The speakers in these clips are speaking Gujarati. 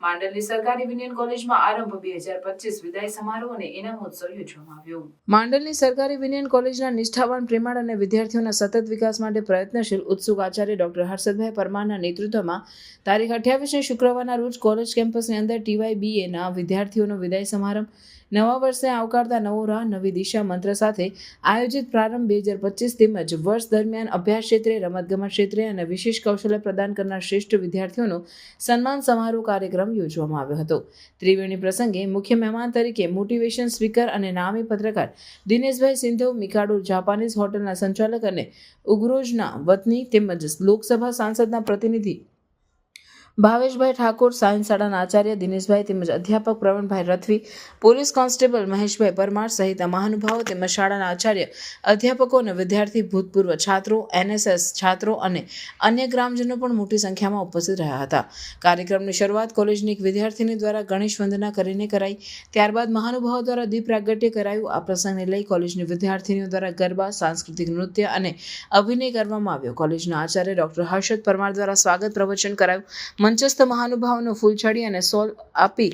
માંડલની સરકારી વિનયન કોલેજમાં આરંભ 2025 વિદાય સમારોહ અને ઇનામોત્સવ યોજવામાં આવ્યો. માંડલની સરકારી વિનયન કોલેજના નિષ્ઠાવાન પ્રેમાળ અને વિદ્યાર્થીઓના સતત વિકાસ માટે પ્રયત્નશીલ ઉત્સુક આચાર્ય ડોક્ટર હર્ષદભાઈ પરમારના નેતૃત્વમાં તારીખ 28 શુક્રવારના રોજ કોલેજ કેમ્પસની અંદર TYBAના વિદ્યાર્થીઓનો વિદાય સમારંભ નવા વર્ષને આવકારતા નવો રાહ નવી દિશા મંત્ર સાથે આયોજિત પ્રારંભ 2025 તેમજ વર્ષ દરમિયાન અભ્યાસ ક્ષેત્રે, રમતગમત ક્ષેત્રે અને વિશેષ કૌશલ્ય પ્રદાન કરનાર શ્રેષ્ઠ વિદ્યાર્થીઓનો સન્માન સમારોહ કાર્યક્રમ યોજવામાં આવ્યો હતો. ત્રિવેણી પ્રસંગે મુખ્ય મહેમાન તરીકે મોટિવેશન સ્પીકર અને નામી પત્રકાર દિનેશભાઈ સિંધવ, મિકાડો જાપાનીઝ હોટલના સંચાલક અને ઉગરોજના વતની તેમજ લોકસભા સાંસદના પ્રતિનિધિ ભાવેશભાઈ ઠાકોર, સાયન્સ શાળાના આચાર્ય દિનેશભાઈ તેમજ અધ્યાપક પ્રવીણભાઈ રથવી, પોલીસ કોન્સ્ટેબલ મહેશભાઈ પરમાર સહિત મહાનુભાવો તેમજ શાળાના આચાર્ય, અધ્યાપકો અને વિદ્યાર્થી, ભૂતપૂર્વ છાત્રો, NSS છાત્રો અને અન્ય ગ્રામજનો પણ મોટી સંખ્યામાં ઉપસ્થિત રહ્યા હતા. કાર્યક્રમની શરૂઆત કોલેજની એક વિદ્યાર્થીની દ્વારા ગણેશ વંદના કરીને કરાઈ. ત્યારબાદ મહાનુભાવો દ્વારા દીપ પ્રાગટ્ય કરાયું. આ પ્રસંગને લઈ કોલેજની વિદ્યાર્થીનીઓ દ્વારા ગરબા, સાંસ્કૃતિક નૃત્ય અને અભિનય કરવામાં આવ્યો. કોલેજના આચાર્ય ડોક્ટર હર્ષદ પરમાર દ્વારા સ્વાગત પ્રવચન કરાયું. મંચસ્થ મહાનુભાવોનો ફૂલછડી અને સોલ આપી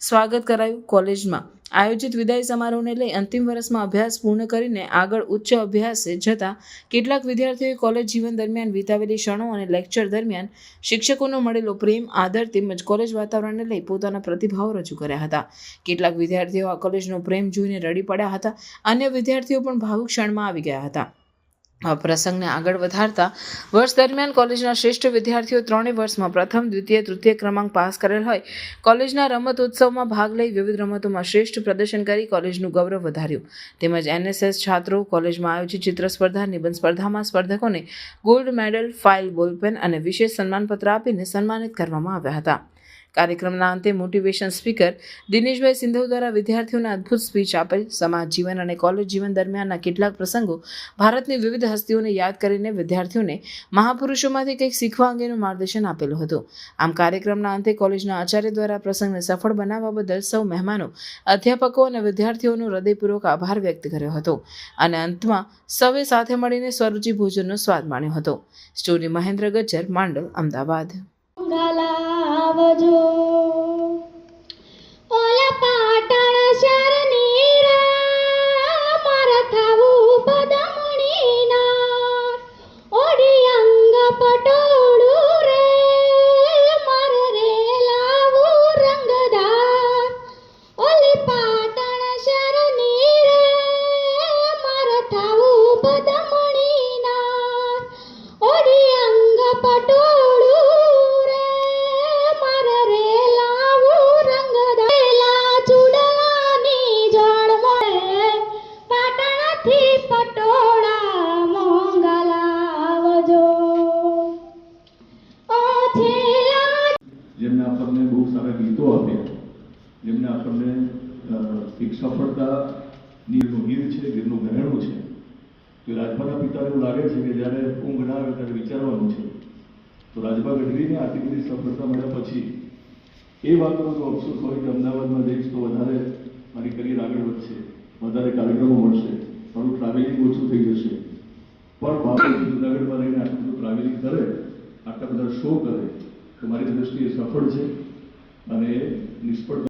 સ્વાગત કરાયું. કોલેજમાં આયોજિત વિદાય સમારોહને લઈ અંતિમ વર્ષમાં અભ્યાસ પૂર્ણ કરીને આગળ ઉચ્ચ અભ્યાસે જતા કેટલાક વિદ્યાર્થીઓએ કોલેજ જીવન દરમિયાન વિતાવેલી ક્ષણો અને લેક્ચર દરમિયાન શિક્ષકોનો મળેલો પ્રેમ, આદર તેમજ કોલેજ વાતાવરણને લઈ પોતાના પ્રતિભાવો રજૂ કર્યા હતા. કેટલાક વિદ્યાર્થીઓ આ કોલેજનો પ્રેમ જોઈને રડી પડ્યા હતા. અન્ય વિદ્યાર્થીઓ પણ ભાવુક ક્ષણમાં આવી ગયા હતા. આ પ્રસંગને આગળ વધારતા વર્ષ દરમિયાન કોલેજના શ્રેષ્ઠ વિદ્યાર્થીઓ ત્રણેય વર્ષમાં પ્રથમ, દ્વિતીય, તૃતીય ક્રમાંક પાસ કરેલ હોય કોલેજના રમત ઉત્સવમાં ભાગ લઈ વિવિધ રમતોમાં શ્રેષ્ઠ પ્રદર્શન કરી કોલેજનું ગૌરવ વધાર્યું. તેમજ NSS છાત્રો કોલેજમાં આયોજિત ચિત્ર સ્પર્ધા, નિબંધ સ્પર્ધામાં સ્પર્ધકોને ગોલ્ડ મેડલ, ફાઇલ, બોલપેન અને વિશેષ સન્માનપત્ર આપીને સન્માનિત કરવામાં આવ્યા હતા. કાર્યક્રમના અંતે મોટિવેશન સ્પીકર દિનેશભાઈ સિંધવ દ્વારા વિદ્યાર્થીઓને અદ્ભુત સ્પીચ આપેલ. સમાજ જીવન અને કોલેજ જીવન દરમિયાનના કેટલાક પ્રસંગો, ભારતની વિવિધ હસ્તીઓને યાદ કરીને વિદ્યાર્થીઓને મહાપુરુષોમાંથી કંઈક શીખવા અંગેનું માર્ગદર્શન આપેલું હતું. આમ કાર્યક્રમના અંતે કોલેજના આચાર્ય દ્વારા પ્રસંગને સફળ બનાવવા બદલ સૌ મહેમાનો, અધ્યાપકો અને વિદ્યાર્થીઓનો હૃદયપૂર્વક આભાર વ્યક્ત કર્યો હતો અને અંતમાં સૌએ સાથે મળીને સ્વરૂચિ ભોજનનો સ્વાદ માણ્યો હતો. સ્ટોરી મહેન્દ્ર ગજ્જર, માંડલ, અમદાવાદ. આવજો ઓલા પાટણ શરની રા મારા થાવું પદમણીના ઓડી અંગ પટોળું રે મારે રે લાવું રંગદાર ઓલી પાટણ શરની રે મારા થાવું પદમણીના ઓડી અંગ પટોળું પટોળા મોંગલાવજો. જેમને આપણને બહુ સારા ગીતો આપ્યા, જેમને આપણને એક સફળતાની હીર છે, ગીરનું ઘરેણું છે. તો રાજભાના પિતાને એવું લાગે છે કે જ્યારે ઊંઘ ના આવે ત્યારે વિચારવાનું છે. તો રાજભા ગઢવીને આટલી બધી સફળતા મળ્યા પછી એ વાતનો તો અફસોસ હોય કે અમદાવાદમાં જઈશ તો વધારે મારી કરિયર આગળ વધશે, વધારે કાર્યક્રમો મળશે, મારું ટ્રાવેલિંગ ઓછું થઈ જશે. પણ બાપુ જુનાગઢમાં રહીને આટલું બધું ટ્રાવેલિંગ કરે, આટલા બધા શો કરે તો મારી દ્રષ્ટિએ સફળ છે અને નિષ્ફળ